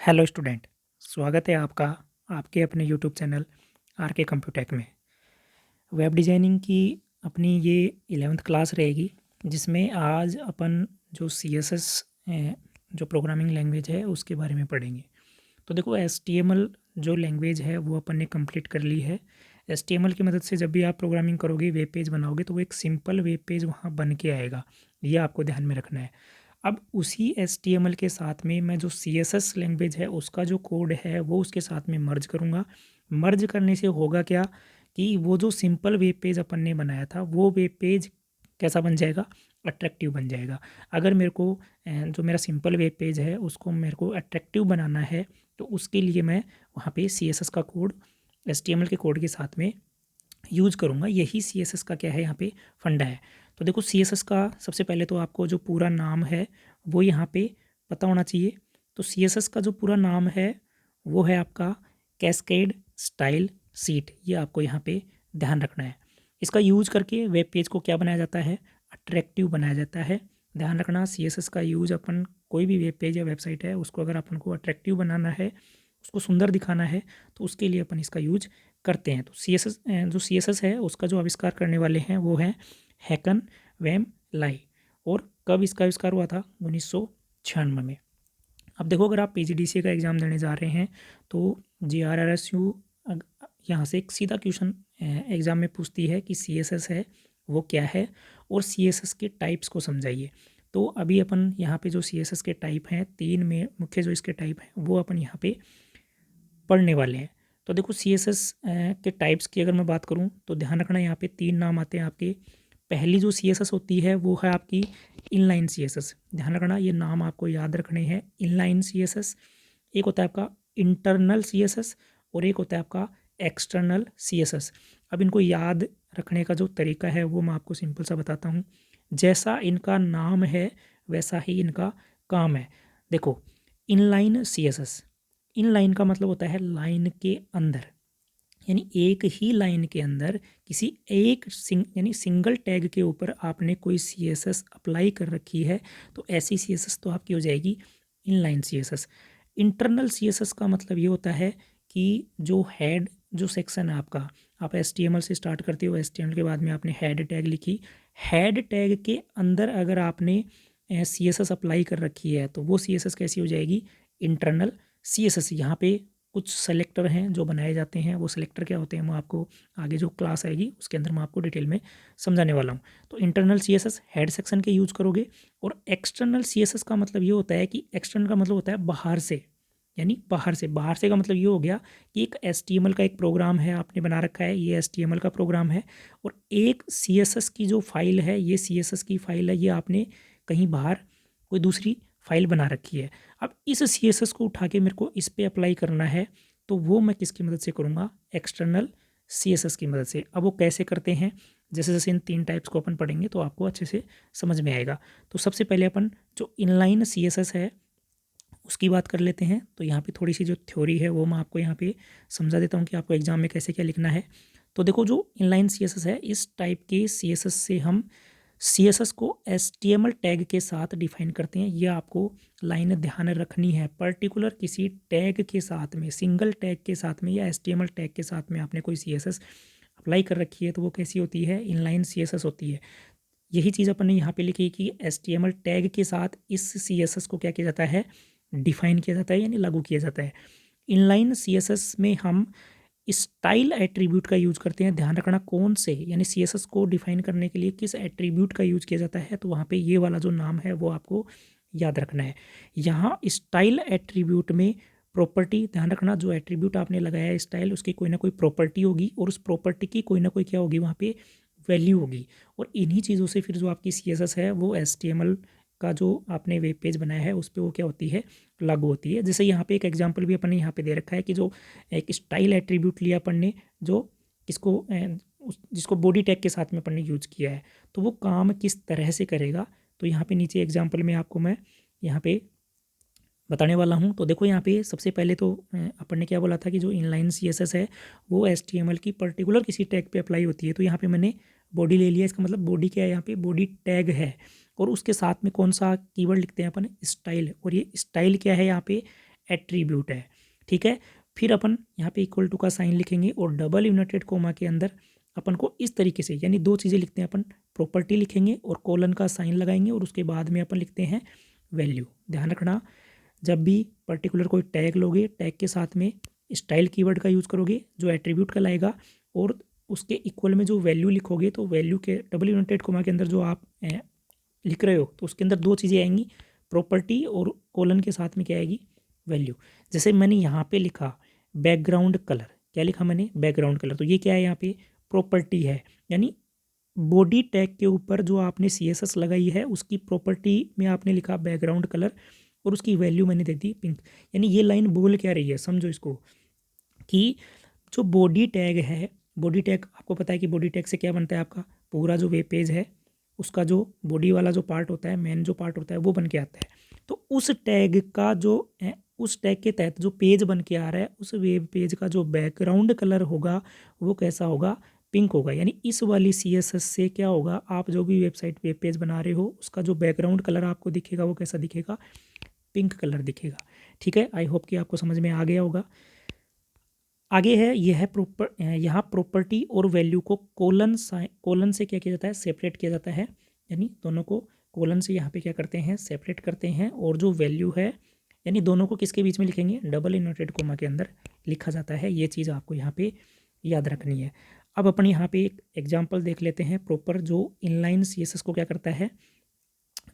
Hello student. स्वागत है आपका आपके अपने यूट्यूब चैनल आर के कंप्यूटेक में। वेब डिज़ाइनिंग की अपनी ये 11th क्लास रहेगी, जिसमें आज अपन जो CSS जो प्रोग्रामिंग लैंग्वेज है उसके बारे में पढ़ेंगे। तो देखो, HTML जो लैंग्वेज है वो अपन ने कंप्लीट कर ली है। HTML की मदद से जब भी आप प्रोग्रामिंग करोगे, वेब पेज बनाओगे, तो वो एक सिंपल वेब पेज वहाँ बन के आएगा। ये आपको ध्यान में रखना है। अब उसी HTML के साथ में मैं जो CSS लैंग्वेज है उसका जो कोड है वो उसके साथ में मर्ज करूँगा। मर्ज करने से होगा क्या कि वो जो सिंपल वेब पेज अपन ने बनाया था वो वेब पेज कैसा बन जाएगा, अट्रैक्टिव बन जाएगा। अगर मेरे को जो मेरा सिंपल वेब पेज है उसको मेरे को अट्रैक्टिव बनाना है, तो उसके लिए मैं वहाँ पे CSS का कोड HTML के कोड के साथ में यूज़ करूँगा। यही CSS का क्या है, यहाँ पे फंडा है। तो देखो, CSS का सबसे पहले तो आपको जो पूरा नाम है वो यहाँ पे पता होना चाहिए। तो CSS का जो पूरा नाम है वो है आपका कैस्केड स्टाइल सीट। ये आपको यहाँ पे ध्यान रखना है। इसका यूज करके वेब पेज को क्या बनाया जाता है, अट्रैक्टिव बनाया जाता है। ध्यान रखना, CSS का यूज अपन कोई भी वेब पेज या वेबसाइट है उसको अगर अपन को अट्रैक्टिव बनाना है, उसको सुंदर दिखाना है, तो उसके लिए अपन इसका यूज करते हैं। तो CSS है उसका जो आविष्कार करने वाले हैं वो हैं हैकन वैम लाई। और कब इसका आविष्कार हुआ था, 1996 में। अब देखो, अगर आप PGDCA का एग्ज़ाम देने जा रहे हैं तो JRRSU यहाँ से एक सीधा क्वेश्चन एग्ज़ाम में पूछती है कि CSS है वो क्या है, और CSS के टाइप्स को समझाइए। तो अभी अपन यहाँ पे जो CSS के टाइप हैं, 3 में मुख्य जो इसके टाइप हैं वो अपन यहाँ पे पढ़ने वाले हैं। तो देखो, CSS के टाइप्स की अगर मैं बात करूँ तो ध्यान रखना, यहाँ पे 3 नाम आते हैं आपके। पहली जो CSS होती है वो है आपकी इनलाइन CSS। ध्यान रखना, ये नाम आपको याद रखने हैं। इनलाइन CSS, एक होता है आपका इंटरनल CSS, और एक होता है आपका एक्सटर्नल CSS। अब इनको याद रखने का जो तरीका है वो मैं आपको सिंपल सा बताता हूँ। जैसा इनका नाम है वैसा ही इनका काम है। देखो, इनलाइन CSS, इन लाइन का मतलब होता है लाइन के अंदर, यानी एक ही लाइन के अंदर किसी एक यानी सिंगल टैग के ऊपर आपने कोई CSS अप्लाई कर रखी है, तो ऐसी CSS तो आपकी हो जाएगी इनलाइन CSS। इंटरनल CSS का मतलब ये होता है कि जो हेड जो सेक्शन है आपका, आप HTML से स्टार्ट करते हो, HTML के बाद में आपने हेड टैग लिखी, हेड टैग के अंदर अगर आपने CSS अप्लाई कर रखी है तो वो CSS कैसी हो जाएगी, इंटरनल CSS। यहाँ पे कुछ सेलेक्टर हैं जो बनाए जाते हैं। वो सेलेक्टर क्या होते हैं मैं आपको आगे जो क्लास आएगी उसके अंदर मैं आपको डिटेल में समझाने वाला हूँ। तो इंटरनल CSS हेड सेक्शन के यूज़ करोगे, और एक्सटर्नल CSS का मतलब ये होता है कि एक्सटर्नल का मतलब होता है बाहर से, यानी बाहर से। बाहर से का मतलब ये हो गया कि एक HTML का एक प्रोग्राम है आपने बना रखा है, ये HTML का प्रोग्राम है, और एक CSS की जो फाइल है, ये CSS की फाइल है, ये आपने कहीं बाहर कोई दूसरी फाइल बना रखी है। अब इस CSS को उठा के मेरे को इस पे अप्लाई करना है, तो वो मैं किसकी मदद से करूँगा, एक्सटर्नल CSS की मदद से। अब वो कैसे करते हैं, जैसे जैसे इन 3 टाइप्स को अपन पढ़ेंगे तो आपको अच्छे से समझ में आएगा। तो सबसे पहले अपन जो इनलाइन CSS है उसकी बात कर लेते हैं। तो यहाँ पे थोड़ी सी जो थ्योरी है वो मैं आपको यहाँ पे समझा देता हूँ कि आपको एग्जाम में कैसे क्या लिखना है। तो देखो, जो इनलाइन CSS है, इस टाइप के CSS से हम CSS को HTML टैग के साथ डिफाइन करते हैं। ये आपको लाइन ध्यान रखनी है। पर्टिकुलर किसी टैग के साथ में, सिंगल टैग के साथ में या HTML टैग के साथ में आपने कोई CSS अप्लाई कर रखी है तो वो कैसी होती है, इनलाइन CSS होती है। यही चीज़ अपन ने यहाँ पे लिखी कि HTML टैग के साथ इस CSS को क्या किया जाता है, डिफाइन किया जाता है, यानी लागू किया जाता है। इनलाइन CSS में हम स्टाइल एट्रीब्यूट का यूज़ करते हैं। ध्यान रखना कौन से, यानी CSS को डिफाइन करने के लिए किस एट्रीब्यूट का यूज़ किया जाता है, तो वहाँ पे ये वाला जो नाम है वो आपको याद रखना है। यहाँ स्टाइल एट्रीब्यूट में प्रॉपर्टी, ध्यान रखना, जो एट्रीब्यूट आपने लगाया है स्टाइल, उसकी कोई ना कोई प्रॉपर्टी होगी, और उस प्रॉपर्टी की कोई ना कोई क्या होगी, वहाँ पे वैल्यू होगी। और इन्हीं चीज़ों से फिर जो आपकी CSS है वो HTML का जो आपने वेब पेज बनाया है उस पर वो क्या होती है, लागू होती है। जैसे यहाँ पे एक एग्जांपल भी अपन ने यहाँ पे दे रखा है कि जो एक स्टाइल एट्रीब्यूट लिया अपन ने, जो इसको जिसको बॉडी टैग के साथ में अपन ने यूज़ किया है, तो वो काम किस तरह से करेगा, तो यहाँ पे नीचे एग्जांपल में आपको मैं यहाँ पे बताने वाला हूँ। तो देखो, यहाँ पे सबसे पहले तो अपन ने क्या बोला था कि जो इनलाइन CSS है वो HTML की पर्टिकुलर किसी टैग पे अप्लाई होती है। तो यहाँ पे मैंने बॉडी ले लिया, इसका मतलब बॉडी क्या है, यहाँ पे बॉडी टैग है, और उसके साथ में कौन सा कीवर्ड लिखते हैं अपन, स्टाइल। और ये स्टाइल क्या है, यहाँ पे एट्रीब्यूट है, ठीक है। फिर अपन यहाँ पे इक्वल टू का साइन लिखेंगे और डबल इन्वर्टेड कोमा के अंदर अपन को इस तरीके से, यानी दो चीज़ें लिखते हैं अपन, प्रॉपर्टी लिखेंगे और कोलन का साइन लगाएंगे और उसके बाद में अपन लिखते हैं वैल्यू। ध्यान रखना, जब भी पर्टिकुलर कोई टैग लोगे, टैग के साथ में स्टाइल कीवर्ड का यूज़ करोगे जो एट्रीब्यूट का लाएगा, और उसके इक्वल में जो वैल्यू लिखोगे तो वैल्यू के डबल इन्वर्टेड कोमा के अंदर जो आप लिख रहे हो तो उसके अंदर दो चीज़ें आएंगी, प्रॉपर्टी और कोलन के साथ में क्या आएगी, वैल्यू। जैसे मैंने यहाँ पे लिखा बैकग्राउंड कलर, क्या लिखा मैंने, बैकग्राउंड कलर, तो ये क्या है, यहाँ पे प्रॉपर्टी है, यानी बॉडी टैग के ऊपर जो आपने CSS लगाई है उसकी प्रॉपर्टी में आपने लिखा बैकग्राउंड कलर और उसकी वैल्यू मैंने दे दी पिंक। यानी ये लाइन बोल क्या रही है, समझो इसको, कि जो बॉडी टैग है, बॉडी टैग आपको पता है कि बॉडी टैग से क्या बनता है, आपका पूरा जो वेब पेज है उसका जो बॉडी वाला जो पार्ट होता है, मेन जो पार्ट होता है वो बन के आता है। तो उस टैग का जो उस टैग के तहत जो पेज बन के आ रहा है, उस वेब पेज का जो बैकग्राउंड कलर होगा वो कैसा होगा, पिंक होगा। यानी इस वाली CSS से क्या होगा, आप जो भी वेबसाइट वेब पेज बना रहे हो उसका जो बैकग्राउंड कलर आपको दिखेगा वो कैसा दिखेगा, पिंक कलर दिखेगा, ठीक है। आई होप कि आपको समझ में आ गया होगा। आगे है, यह है यहाँ प्रॉपर्टी और वैल्यू को कोलन से क्या किया जाता है, सेपरेट किया जाता है, यानी दोनों को कोलन से यहाँ पे क्या करते हैं, सेपरेट करते हैं। और जो वैल्यू है यानी दोनों को किसके बीच में लिखेंगे, डबल इन्वर्टेड कोमा के अंदर लिखा जाता है। ये चीज़ आपको यहाँ पे याद रखनी है। अब अपन यहाँ पे एक एग्जाम्पल देख लेते हैं प्रॉपर, जो इनलाइन CSS को क्या करता है,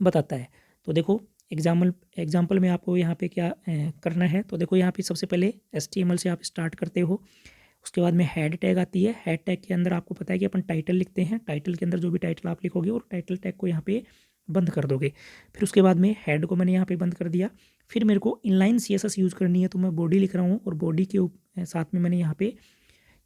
बताता है। तो देखो एग्जाम्पल में आपको यहाँ पे क्या करना है, तो देखो यहाँ पे सबसे पहले HTML से आप स्टार्ट करते हो, उसके बाद में हेड टैग आती है। हेड टैग के अंदर आपको पता है कि अपन टाइटल लिखते हैं, टाइटल के अंदर जो भी टाइटल आप लिखोगे और टाइटल टैग को यहाँ पे बंद कर दोगे। फिर उसके बाद में हेड को मैंने यहाँ पे बंद कर दिया। फिर मेरे को इनलाइन CSS यूज़ करनी है, तो मैं बॉडी लिख रहा हूँ और बॉडी के साथ में मैंने यहाँ पे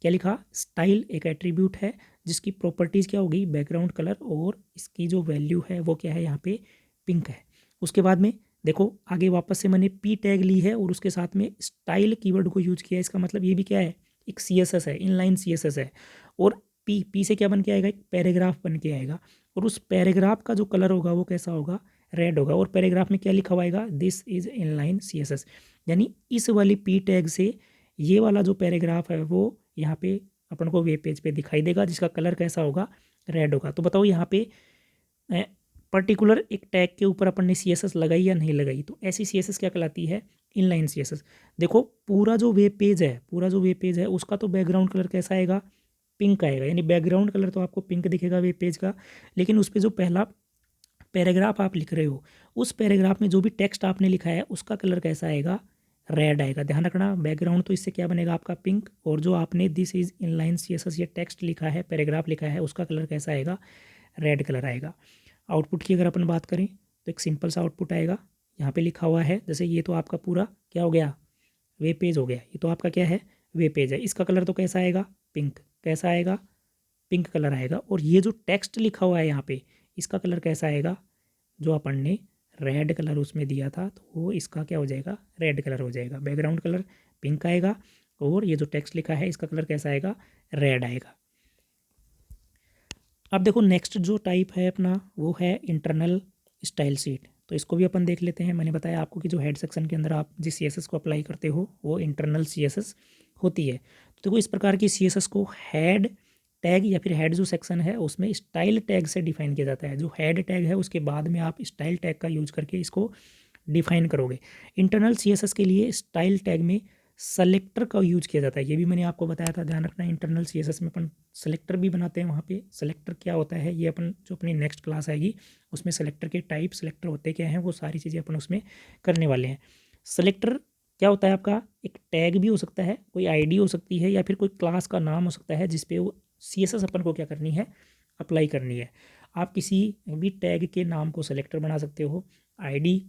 क्या लिखा, स्टाइल एक एट्रीब्यूट है जिसकी प्रॉपर्टीज़ क्या होगी, बैकग्राउंड कलर, और इसकी जो वैल्यू है वो क्या है, यहाँ पे पिंक है। उसके बाद में देखो आगे वापस से मैंने पी टैग ली है और उसके साथ में स्टाइल कीवर्ड को यूज किया है। इसका मतलब ये भी क्या है, एक CSS है, इनलाइन CSS है। और पी से क्या बन के आएगा, एक पैराग्राफ बन के आएगा, और उस पैराग्राफ का जो कलर होगा वो कैसा होगा, रेड होगा। और पैराग्राफ में क्या लिखा हुआ आएगा, दिस इज इनलाइन CSS। यानी इस वाली पी टैग से ये वाला जो पैराग्राफ है वो यहाँ पे अपन को वेब पेज पे दिखाई देगा, जिसका कलर कैसा होगा, रेड होगा। तो बताओ यहाँ पे पर्टिकुलर एक टैग के ऊपर अपन ने CSS लगाई या नहीं लगाई, तो ऐसी CSS क्या कहलाती है, इनलाइन CSS। देखो पूरा जो वेब पेज है उसका तो बैकग्राउंड कलर कैसा आएगा, पिंक आएगा। यानी बैकग्राउंड कलर तो आपको पिंक दिखेगा वेब पेज का, लेकिन उस पर जो पहला पैराग्राफ आप लिख रहे हो उस पैराग्राफ में जो भी टेक्स्ट आपने लिखा है उसका कलर कैसा आएगा, रेड आएगा। ध्यान रखना, बैकग्राउंड तो इससे क्या बनेगा, आपका पिंक, और जो आपने दिस इज इनलाइन CSS ये टेक्स्ट लिखा है, पैराग्राफ लिखा है, उसका कलर कैसा आएगा, रेड कलर आएगा। आउटपुट की अगर अपन बात करें तो एक सिंपल सा आउटपुट आएगा, यहाँ पे लिखा हुआ है, जैसे ये तो आपका पूरा क्या हो गया, वेब पेज हो गया। ये तो आपका क्या है, वेब पेज है। इसका कलर तो कैसा आएगा, पिंक, कैसा आएगा, पिंक कलर आएगा। और ये जो टेक्स्ट लिखा हुआ है यहाँ पे, इसका कलर कैसा आएगा, जो अपन ने रेड कलर उसमें दिया था तो वो इसका क्या हो जाएगा, रेड कलर हो जाएगा। बैकग्राउंड कलर पिंक आएगा और ये जो टेक्स्ट लिखा है इसका कलर कैसा आएगा, रेड आएगा। अब देखो नेक्स्ट जो टाइप है अपना वो है इंटरनल स्टाइल शीट। तो इसको भी अपन देख लेते हैं। मैंने बताया आपको कि जो हेड सेक्शन के अंदर आप जिस CSS को अप्लाई करते हो वो इंटरनल CSS होती है। तो देखो इस प्रकार की CSS को हेड टैग या फिर हेड जो सेक्शन है उसमें स्टाइल टैग से डिफाइन किया जाता है। जो हेड टैग है उसके बाद में आप स्टाइल टैग का यूज करके इसको डिफाइन करोगे। इंटरनल CSS के लिए स्टाइल टैग में सेलेक्टर का यूज किया जाता है, ये भी मैंने आपको बताया था। ध्यान रखना, इंटरनल CSS में अपन सेलेक्टर भी बनाते हैं। वहाँ पे सेलेक्टर क्या होता है ये अपन जो अपनी नेक्स्ट क्लास आएगी उसमें सेलेक्टर के टाइप, सेलेक्टर होते क्या हैं, वो सारी चीज़ें अपन उसमें करने वाले हैं। सेलेक्टर क्या होता है, आपका एक टैग भी हो सकता है, कोई ID हो सकती है, या फिर कोई क्लास का नाम हो सकता है जिसपे वो CSS अपन को क्या करनी है, अप्लाई करनी है। आप किसी भी टैग के नाम को सेलेक्टर बना सकते हो, ID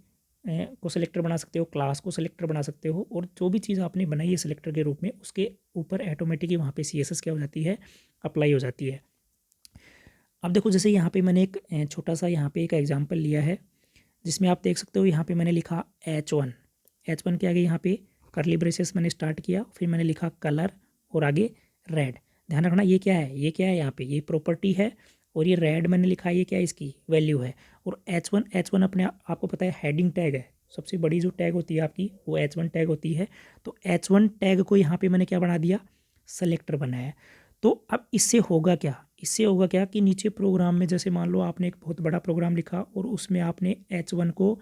को सेलेक्टर बना सकते हो, क्लास को सेलेक्टर बना सकते हो, और जो भी चीज़ आपने बनाई है सेलेक्टर के रूप में उसके ऊपर ऑटोमेटिकली वहाँ पे CSS क्या हो जाती है, अप्लाई हो जाती है। अब देखो जैसे यहाँ पे मैंने एक छोटा सा यहाँ पे एक एग्जांपल लिया है जिसमें आप देख सकते हो यहाँ पे मैंने लिखा H1 के आगे यहाँ पे करली ब्रेसेस मैंने स्टार्ट किया, फिर मैंने लिखा कलर और आगे रेड। ध्यान रखना ये क्या है, ये क्या है, यहाँ पे ये प्रॉपर्टी है, और ये रेड मैंने लिखा है ये क्या है, इसकी वैल्यू है। और H1 अपने आपको पता है हेडिंग टैग है, सबसे बड़ी जो टैग होती है आपकी वो H1 टैग होती है। तो H1 टैग को यहाँ पे मैंने क्या बना दिया, सेलेक्टर बनाया। तो अब इससे होगा क्या, इससे होगा क्या कि नीचे प्रोग्राम में जैसे मान लो आपने एक बहुत बड़ा प्रोग्राम लिखा और उसमें आपने H1 को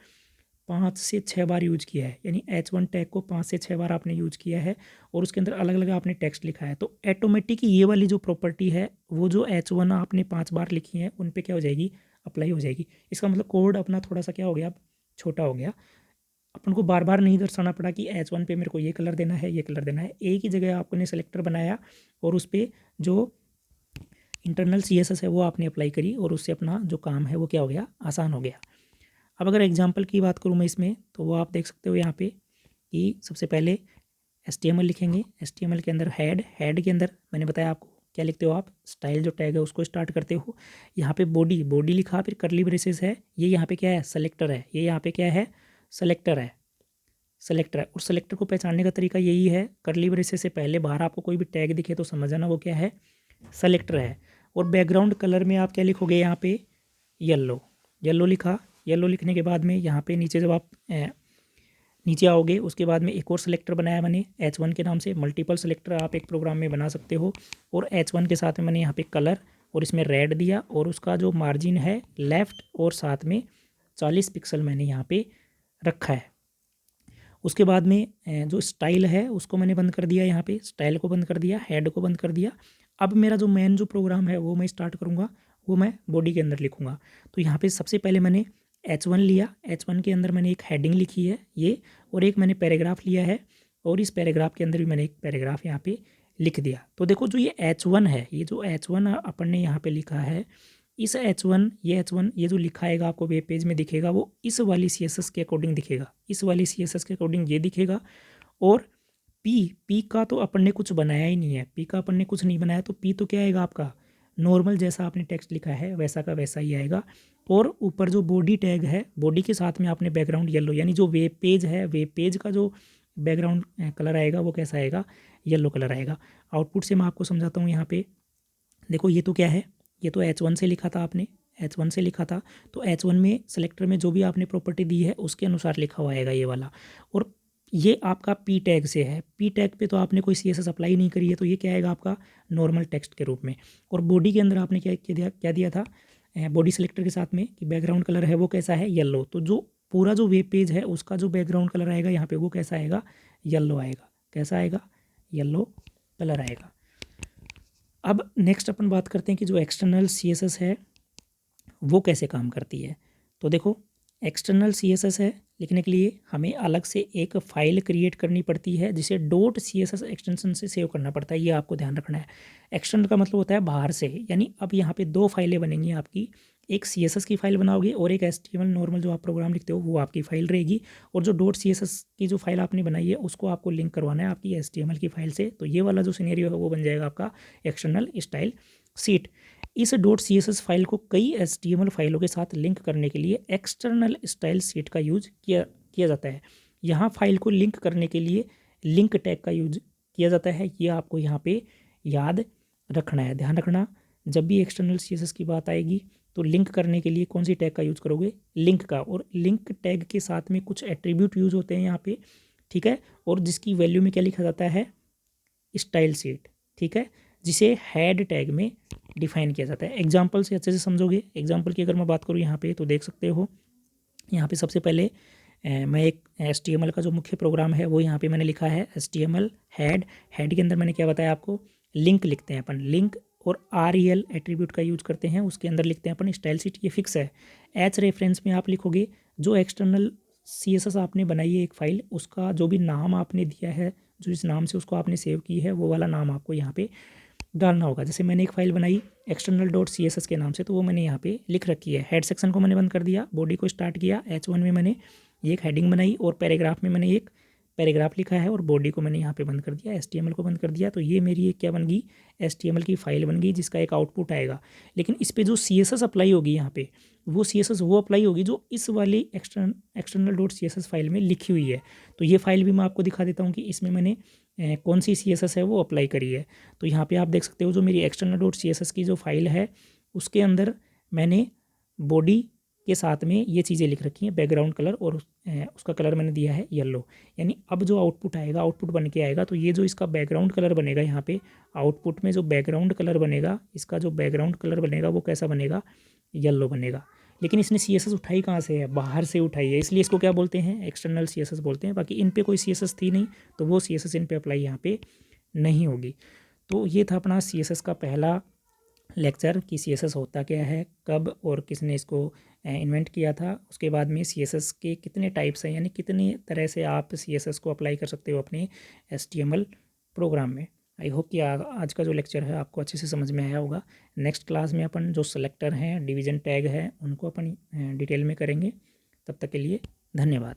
5 से 6 बार यूज किया है, यानी H1 टैग को 5 से 6 बार आपने यूज किया है और उसके अंदर अलग अलग आपने टेक्स्ट लिखा है, तो ऑटोमेटिक ये वाली जो प्रॉपर्टी है वो जो H1 आपने 5 बार लिखी है उन पे क्या हो जाएगी, अप्लाई हो जाएगी। इसका मतलब कोड अपना थोड़ा सा क्या हो गया, अब छोटा हो गया। अपन को बार बार नहीं दर्शाना पड़ा कि H1 पे मेरे को ये कलर देना है, ये कलर देना है। एक ही जगह आपने सेलेक्टर बनाया और उस पर जो इंटरनल CSS है वो आपने अप्लाई करी और उससे अपना जो काम है वो क्या हो गया, आसान हो गया। अब अगर एग्जांपल की बात करूँ मैं इसमें, तो वो आप देख सकते हो यहाँ पे कि सबसे पहले HTML लिखेंगे। HTML के अंदर हेड के अंदर मैंने बताया आपको क्या लिखते हो आप, स्टाइल जो टैग है उसको स्टार्ट करते हो। यहाँ पे बॉडी लिखा, फिर करली ब्रेसेस है, ये यहाँ पे क्या है, सेलेक्टर है, ये यहाँ पे क्या है, सेलेक्टर है। और सेलेक्टर को पहचानने का तरीका यही है, करली ब्रेसेस से पहले बाहर आपको कोई भी टैग दिखे तो समझ जाना वो क्या है, सेलेक्टर है। और बैकग्राउंड कलर में आप क्या लिखोगे, यहाँ पे येलो लिखा। येलो लिखने के बाद में यहाँ पे नीचे जब आप नीचे आओगे उसके बाद में एक और सेलेक्टर बनाया मैंने H1 के नाम से। मल्टीपल सेलेक्टर आप एक प्रोग्राम में बना सकते हो। और H1 के साथ में मैंने यहाँ पे कलर और इसमें रेड दिया और उसका जो मार्जिन है लेफ़्ट और साथ में 40 पिक्सल मैंने यहाँ पे रखा है। उसके बाद में जो स्टाइल है उसको मैंने बंद कर दिया, यहाँ पे स्टाइल को बंद कर दिया, हेड को बंद कर दिया। अब मेरा जो मेन जो प्रोग्राम है वो मैं स्टार्ट करूँगा, वो मैं बॉडी के अंदर लिखूँगा। तो यहाँ पे सबसे पहले मैंने H1 लिया, H1 के अंदर मैंने एक हेडिंग लिखी है ये, और एक मैंने पैराग्राफ लिया है और इस पैराग्राफ के अंदर भी मैंने एक पैराग्राफ यहाँ पे लिख दिया। तो देखो जो ये H1 है, ये जो H1 अपन ने यहाँ पे लिखा है, इस H1 ये जो लिखाएगा आपको वेब पेज में दिखेगा वो इस वाली CSS के अकॉर्डिंग दिखेगा, इस वाली CSS के अकॉर्डिंग ये दिखेगा। और P का तो अपन ने कुछ बनाया ही नहीं है, P का अपन ने कुछ नहीं बनाया, तो P तो क्या आएगा आपका, नॉर्मल जैसा आपने टेक्स्ट लिखा है वैसा का वैसा ही आएगा। और ऊपर जो बॉडी टैग है, बॉडी के साथ में आपने बैकग्राउंड येलो, यानी जो वेब पेज है, वेब पेज का जो बैकग्राउंड कलर आएगा वो कैसा आएगा, येलो कलर आएगा। आउटपुट से मैं आपको समझाता हूँ। यहाँ पे देखो ये तो क्या है, ये तो H1 से लिखा था आपने, H1 से लिखा था, तो H1 में सेलेक्टर में जो भी आपने प्रॉपर्टी दी है उसके अनुसार लिखा हुआ आएगा ये वाला। और ये आपका P टैग से है, P टैग पे तो आपने कोई CSS अप्लाई नहीं करी है, तो ये क्या आएगा आपका नॉर्मल टेक्स्ट के रूप में। और बॉडी के अंदर आपने क्या दिया था, बॉडी सेलेक्टर के साथ में कि बैकग्राउंड कलर है वो कैसा है, येलो। तो जो पूरा जो वेब पेज है उसका जो बैकग्राउंड कलर आएगा यहाँ पे वो कैसा आएगा, येलो आएगा। कैसा आएगा, येलो कलर आएगा। अब नेक्स्ट अपन बात करते हैं कि जो एक्सटर्नल CSS है वो कैसे काम करती है। तो देखो एक्सटर्नल CSS है लिखने के लिए हमें अलग से एक फ़ाइल क्रिएट करनी पड़ती है जिसे .css एक्सटेंशन से सेव करना पड़ता है, ये आपको ध्यान रखना है। एक्सटर्नल का मतलब होता है बाहर से, यानी अब यहाँ पे दो फाइलें बनेंगी आपकी, एक CSS की फ़ाइल बनाओगे और एक HTML नॉर्मल जो आप प्रोग्राम लिखते हो वो आपकी फ़ाइल रहेगी। और जो .css की जो फाइल आपने बनाई है उसको आपको लिंक करवाना है आपकी HTML की फ़ाइल से। तो ये वाला जो सिनेरियो है वो बन जाएगा आपका एक्सटर्नल स्टाइल शीट। इस .css फाइल को कई HTML फाइलों के साथ लिंक करने के लिए एक्सटर्नल स्टाइल शीट का यूज किया जाता है। यहाँ फाइल को लिंक करने के लिए लिंक टैग का यूज किया जाता है, ये आपको यहाँ पे याद रखना है। ध्यान रखना, जब भी एक्सटर्नल CSS की बात आएगी तो लिंक करने के लिए कौन सी टैग का यूज करोगे, लिंक का। और लिंक टैग के साथ में कुछ एट्रीब्यूट यूज होते हैं यहाँ पे, ठीक है, और जिसकी वैल्यू में क्या लिखा जाता है, स्टाइल शीट, ठीक है, जिसे हेड टैग में डिफाइन किया जाता है। एग्जाम्पल से अच्छे से समझोगे। एग्जाम्पल की अगर मैं बात करूँ यहाँ पे तो देख सकते हो, यहाँ पे सबसे पहले मैं एक HTML का जो मुख्य प्रोग्राम है वो यहाँ पे मैंने लिखा है HTML हेड के अंदर मैंने क्या बताया आपको, लिंक लिखते हैं अपन, लिंक। और REL एट्रीब्यूट का यूज करते हैं, उसके अंदर लिखते हैं अपन स्टाइल शीट, ये फिक्स है। H रेफरेंस में आप लिखोगे जो एक्सटर्नल CSS आपने बनाई है एक फ़ाइल, उसका जो भी नाम आपने दिया है, जो इस नाम से उसको आपने सेव की है वो वाला नाम आपको यहाँ पे डालना होगा। जैसे मैंने एक फ़ाइल बनाई एक्सटर्नल .css के नाम से, तो वो मैंने यहाँ पे लिख रखी है। हेड सेक्शन को मैंने बंद कर दिया, बॉडी को स्टार्ट किया, H1 में मैंने एक हेडिंग बनाई और पैराग्राफ में मैंने एक पैराग्राफ लिखा है और बॉडी को मैंने यहाँ पे बंद कर दिया, HTML को बंद कर दिया। तो ये मेरी एक क्या बन गई, HTML की फ़ाइल बन गई जिसका एक आउटपुट आएगा। लेकिन इस पर जो CSS अप्लाई होगी यहाँ पे, वो CSS वो अप्लाई होगी जो इस वाली एक्सटर्नल .css फाइल में लिखी हुई है। तो ये फाइल भी मैं आपको दिखा देता हूँ कि इसमें मैंने कौन सी CSS है वो अप्लाई करी है। तो यहाँ पे आप देख सकते हो जो मेरी एक्सटर्नल .css की जो फाइल है उसके अंदर मैंने बॉडी के साथ में ये चीज़ें लिख रखी हैं, बैकग्राउंड कलर, और उसका कलर मैंने दिया है येलो। यानी अब जो आउटपुट आएगा, आउटपुट बन के आएगा, तो ये जो इसका बैकग्राउंड कलर बनेगा यहाँ पे आउटपुट में, जो बैकग्राउंड कलर बनेगा, इसका जो बैकग्राउंड कलर बनेगा वो कैसा बनेगा, येलो बनेगा। लेकिन इसने CSS उठाई कहाँ से है, बाहर से उठाई है, इसलिए इसको क्या बोलते हैं, एक्सटर्नल CSS बोलते हैं। बाकी इन पे कोई CSS थी नहीं, तो वो CSS इन पे अप्लाई यहाँ पे नहीं होगी। तो ये था अपना CSS का पहला लेक्चर कि CSS होता क्या है, कब और किसने इसको इन्वेंट किया था। उसके बाद में CSS के कितने टाइप्स हैं, यानी कितनी तरह से आप CSS को अप्लाई कर सकते हो अपने HTML प्रोग्राम में। आई होप कि आज का जो लेक्चर है आपको अच्छे से समझ में आया होगा। नेक्स्ट क्लास में अपन जो सेलेक्टर हैं, डिवीज़न टैग है, उनको अपन डिटेल में करेंगे। तब तक के लिए धन्यवाद।